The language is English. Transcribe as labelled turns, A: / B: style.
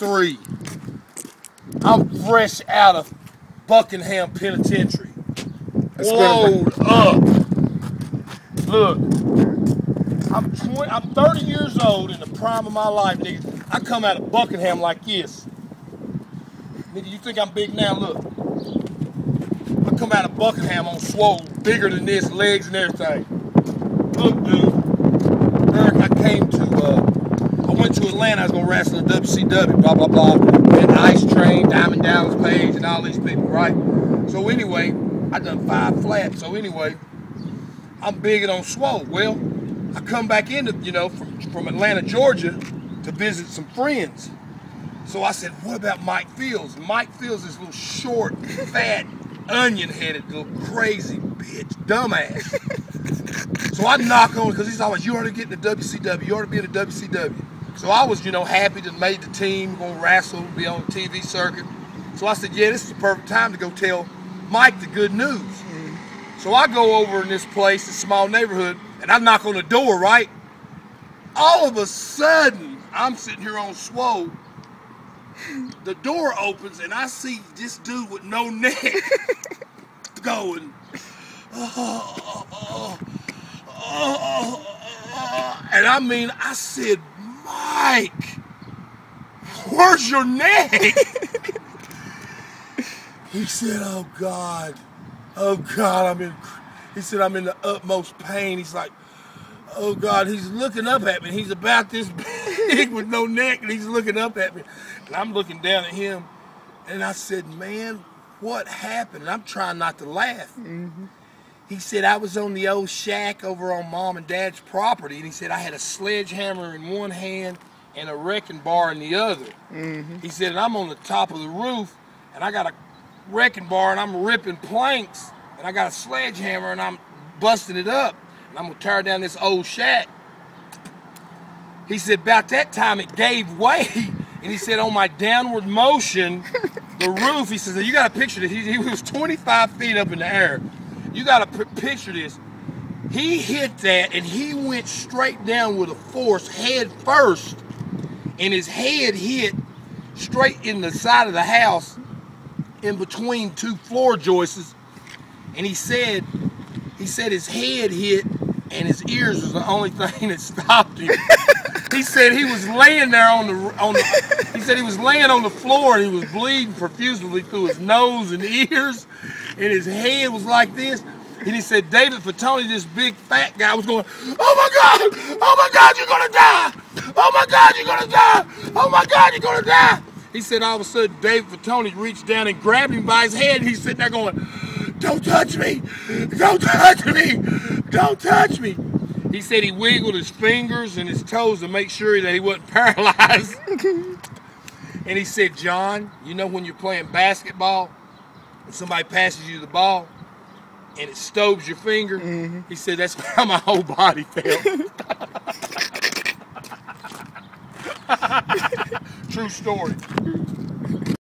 A: 23. I'm fresh out of Buckingham Penitentiary. Load up. Look, I'm 30 years old in the prime of my life, nigga. I come out of Buckingham like this. Nigga, you think I'm big now? Look. I come out of Buckingham on swole, bigger than this, legs and everything. Look, dude. Eric, I went to Atlanta. I was going to wrestle in WCW, blah, blah, blah. And Ice Train, Diamond Dallas Page, and all these people, right? So anyway, I done 5 flats. So anyway, I'm big and on swole. Well, I come back into, from Atlanta, Georgia to visit some friends. So I said, what about Mike Fields? Mike Fields is a little short, fat, onion-headed, little crazy bitch, dumbass. So I knock on it because he's always, you ought to get in the WCW. You ought to be in the WCW. So I was, happy to made the team, going to wrestle, be on the TV circuit. So I said, yeah, this is the perfect time to go tell Mike the good news. So I go over in this place, this small neighborhood, and I knock on the door, right? All of a sudden, I'm sitting here on swole. The door opens, and I see this dude with no neck going, and I mean, I said, Mike, where's your neck? He said, oh God, he said, I'm in the utmost pain. He's like, oh God, he's looking up at me. He's about this big with no neck, and he's looking up at me. And I'm looking down at him, and I said, man, what happened? And I'm trying not to laugh. Mm-hmm. He said, I was on the old shack over on Mom and Dad's property, and he said, I had a sledgehammer in one hand and a wrecking bar in the other. Mm-hmm. He said, and I'm on the top of the roof, and I got a wrecking bar, and I'm ripping planks, and I got a sledgehammer, and I'm busting it up, and I'm going to tear down this old shack. He said, about that time, it gave way. And he said, on my downward motion, the roof, he says, you got to picture this. He was 25 feet up in the air. You got to picture this. He hit that, and he went straight down with a force, head first. And his head hit straight in the side of the house in between 2 floor joists. And he said his head hit, and his ears was the only thing that stopped him. He said he was laying there he said he was laying on the floor, and he was bleeding profusely through his nose and ears, and his head was like this. And he said David Fatoni, this big fat guy, was going, oh my God, you're gonna die! Oh my God, you're gonna die! Oh my God, you're gonna die! He said all of a sudden David Fatoni reached down and grabbed him by his head, and he's sitting there going, don't touch me! Don't touch me! Don't touch me! He said he wiggled his fingers and his toes to make sure that he wasn't paralyzed. And he said, John, you know when you're playing basketball and somebody passes you the ball and it stobes your finger? Mm-hmm. He said, that's how my whole body felt. True story.